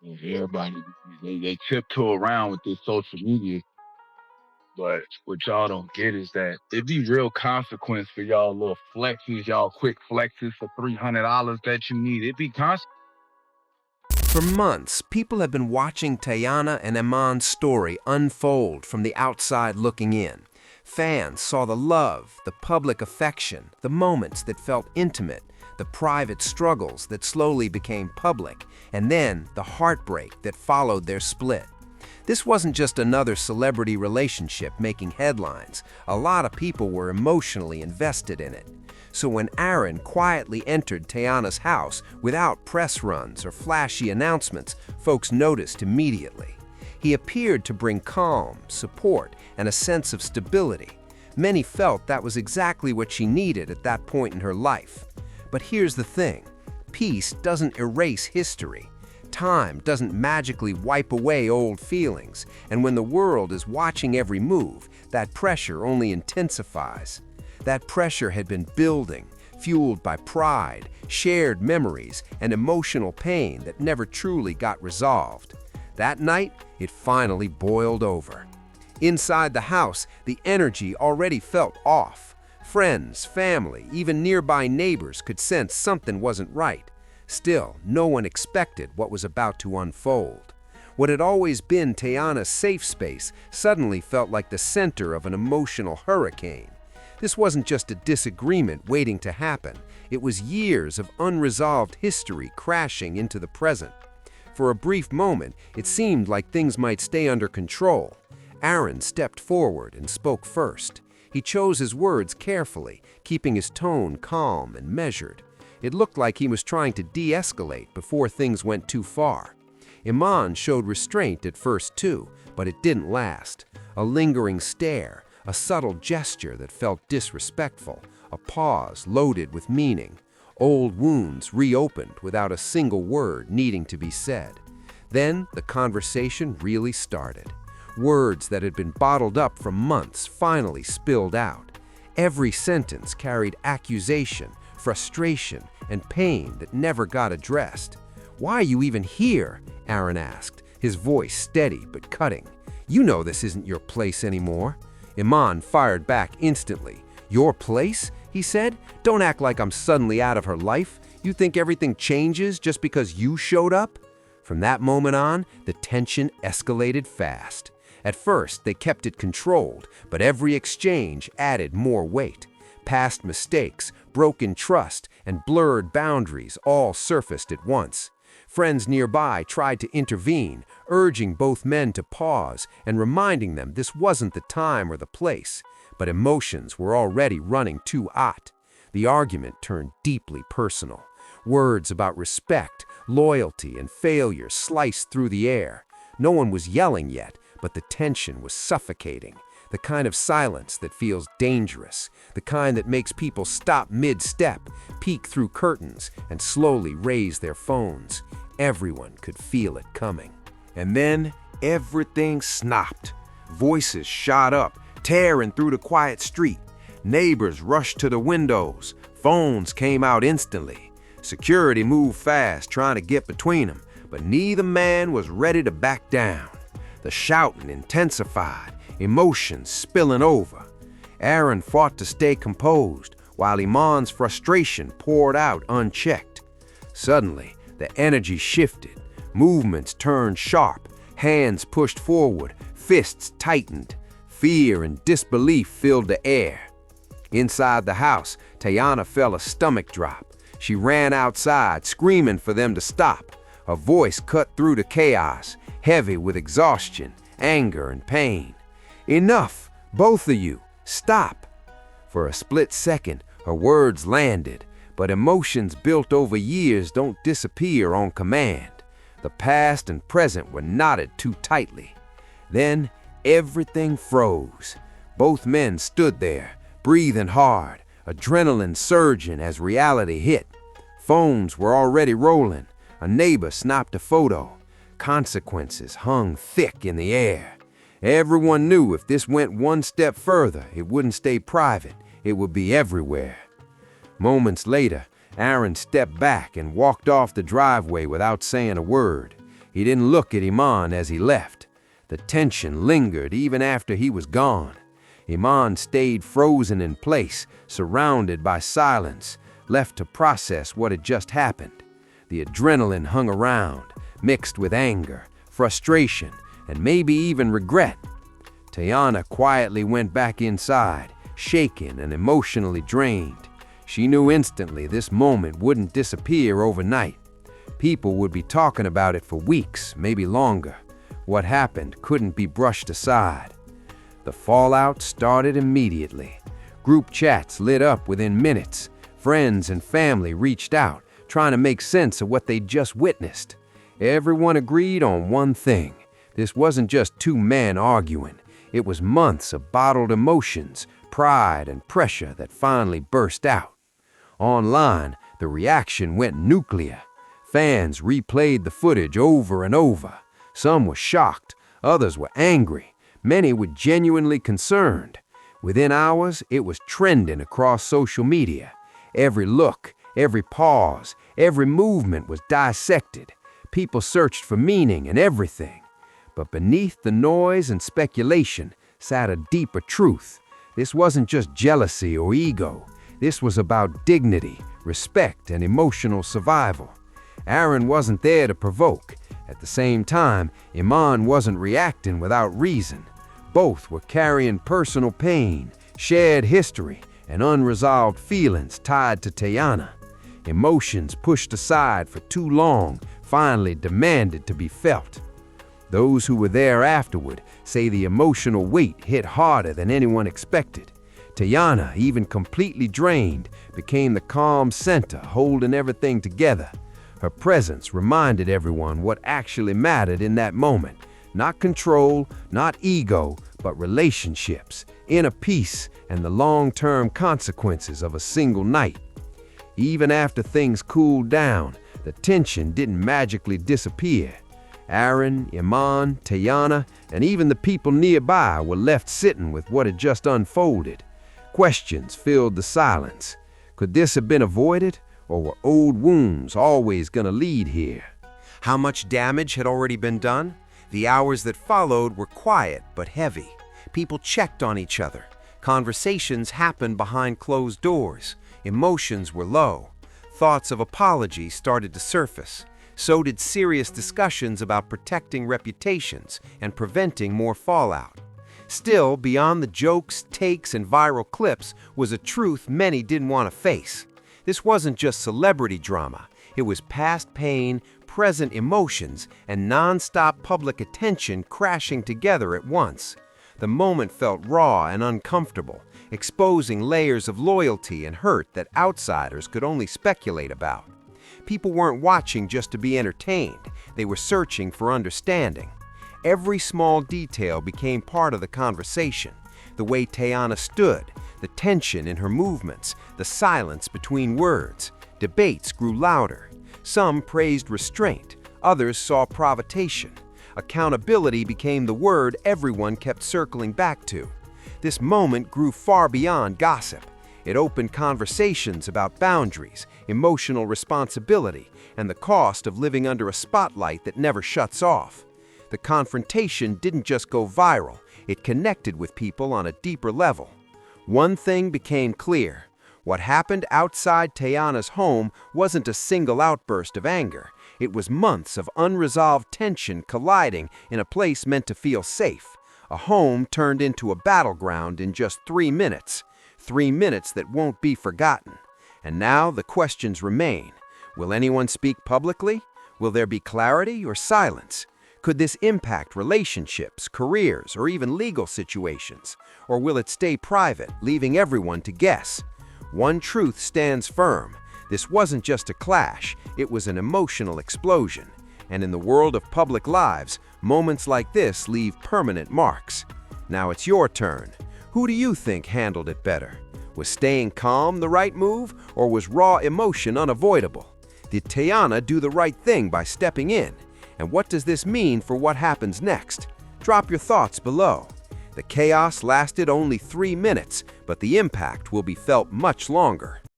Everybody, they tiptoe around with this social media. But what y'all don't get is that it be real consequence for y'all little flexes, y'all quick flexes for $300 that you need. It be For months, people have been watching Teyana and Iman's story unfold from the outside looking in. Fans saw the love, the public affection, the moments that felt intimate, the private struggles that slowly became public, and then the heartbreak that followed their split. This wasn't just another celebrity relationship making headlines. A lot of people were emotionally invested in it. So when Aaron quietly entered Teyana's house without press runs or flashy announcements, folks noticed immediately. He appeared to bring calm, support, and a sense of stability. Many felt that was exactly what she needed at that point in her life. But here's the thing: peace doesn't erase history. Time doesn't magically wipe away old feelings, and when the world is watching every move, that pressure only intensifies. That pressure had been building, fueled by pride, shared memories, and emotional pain that never truly got resolved. That night, it finally boiled over. Inside the house, the energy already felt off. Friends, family, even nearby neighbors could sense something wasn't right. Still, no one expected what was about to unfold. What had always been Teyana's safe space suddenly felt like the center of an emotional hurricane. This wasn't just a disagreement waiting to happen. It was years of unresolved history crashing into the present. For a brief moment, it seemed like things might stay under control. Aaron stepped forward and spoke first. He chose his words carefully, keeping his tone calm and measured. It looked like he was trying to de-escalate before things went too far. Iman showed restraint at first too, but it didn't last. A lingering stare, a subtle gesture that felt disrespectful, a pause loaded with meaning. Old wounds reopened without a single word needing to be said. Then the conversation really started. Words that had been bottled up for months finally spilled out. Every sentence carried accusation, frustration, and pain that never got addressed. "Why are you even here?" Aaron asked, his voice steady but cutting. "You know this isn't your place anymore." Iman fired back instantly. "Your place?" he said. "Don't act like I'm suddenly out of her life. You think everything changes just because you showed up?" From that moment on, the tension escalated fast. At first, they kept it controlled, but every exchange added more weight. Past mistakes, broken trust, and blurred boundaries all surfaced at once. Friends nearby tried to intervene, urging both men to pause and reminding them this wasn't the time or the place. But emotions were already running too hot. The argument turned deeply personal. Words about respect, loyalty, and failure sliced through the air. No one was yelling yet, but the tension was suffocating. The kind of silence that feels dangerous, the kind that makes people stop mid-step, peek through curtains, and slowly raise their phones. Everyone could feel it coming. And then everything snapped. Voices shot up, tearing through the quiet street. Neighbors rushed to the windows. Phones came out instantly. Security moved fast, trying to get between them, but neither man was ready to back down. The shouting intensified, emotions spilling over. Aaron fought to stay composed, while Iman's frustration poured out unchecked. Suddenly, the energy shifted. Movements turned sharp, hands pushed forward, fists tightened. Fear and disbelief filled the air. Inside the house, Teyana felt a stomach drop. She ran outside, screaming for them to stop. Her voice cut through the chaos, heavy with exhaustion, anger, and pain. "Enough, both of you, stop." For a split second, her words landed, but emotions built over years don't disappear on command. The past and present were knotted too tightly. Then everything froze. Both men stood there, breathing hard, adrenaline surging as reality hit. Phones were already rolling. A neighbor snapped a photo. Consequences hung thick in the air. Everyone knew if this went one step further, it wouldn't stay private. It would be everywhere. Moments later, Aaron stepped back and walked off the driveway without saying a word. He didn't look at Iman as he left. The tension lingered even after he was gone. Iman stayed frozen in place, surrounded by silence, left to process what had just happened. The adrenaline hung around, mixed with anger, frustration, and maybe even regret. Teyana quietly went back inside, shaken and emotionally drained. She knew instantly this moment wouldn't disappear overnight. People would be talking about it for weeks, maybe longer. What happened couldn't be brushed aside. The fallout started immediately. Group chats lit up within minutes. Friends and family reached out, trying to make sense of what they'd just witnessed. Everyone agreed on one thing. This wasn't just two men arguing. It was months of bottled emotions, pride and pressure that finally burst out. Online, the reaction went nuclear. Fans replayed the footage over and over. Some were shocked, others were angry, many were genuinely concerned. Within hours, it was trending across social media. Every look, every pause, every movement was dissected. People searched for meaning in everything. But beneath the noise and speculation sat a deeper truth. This wasn't just jealousy or ego. This was about dignity, respect, and emotional survival. Aaron wasn't there to provoke. At the same time, Iman wasn't reacting without reason. Both were carrying personal pain, shared history, and unresolved feelings tied to Teyana. Emotions pushed aside for too long finally demanded to be felt. Those who were there afterward say the emotional weight hit harder than anyone expected. Teyana, even completely drained, became the calm center holding everything together. Her presence reminded everyone what actually mattered in that moment. Not control, not ego, but relationships, inner peace, and the long-term consequences of a single night. Even after things cooled down, the tension didn't magically disappear. Aaron, Iman, Teyana, and even the people nearby were left sitting with what had just unfolded. Questions filled the silence. Could this have been avoided, or were old wounds always going to lead here? How much damage had already been done? The hours that followed were quiet but heavy. People checked on each other. Conversations happened behind closed doors. Emotions were low. Thoughts of apology started to surface. So did serious discussions about protecting reputations and preventing more fallout. Still, beyond the jokes, takes, and viral clips was a truth many didn't want to face. This wasn't just celebrity drama. It was past pain, present emotions, and non-stop public attention crashing together at once. The moment felt raw and uncomfortable, exposing layers of loyalty and hurt that outsiders could only speculate about. People weren't watching just to be entertained. They were searching for understanding. Every small detail became part of the conversation. The way Teyana stood, the tension in her movements, the silence between words. Debates grew louder. Some praised restraint, others saw provocation. Accountability became the word everyone kept circling back to. This moment grew far beyond gossip. It opened conversations about boundaries, emotional responsibility, and the cost of living under a spotlight that never shuts off. The confrontation didn't just go viral, it connected with people on a deeper level. One thing became clear. What happened outside Teyana's home wasn't a single outburst of anger. It was months of unresolved tension colliding in a place meant to feel safe. A home turned into a battleground in just 3 minutes. 3 minutes that won't be forgotten. And now the questions remain. Will anyone speak publicly? Will there be clarity or silence? Could this impact relationships, careers, or even legal situations? Or will it stay private, leaving everyone to guess? One truth stands firm. This wasn't just a clash, it was an emotional explosion. And in the world of public lives, moments like this leave permanent marks. Now it's your turn. Who do you think handled it better? Was staying calm the right move, or was raw emotion unavoidable? Did Teyana do the right thing by stepping in? And what does this mean for what happens next? Drop your thoughts below. The chaos lasted only 3 minutes, but the impact will be felt much longer.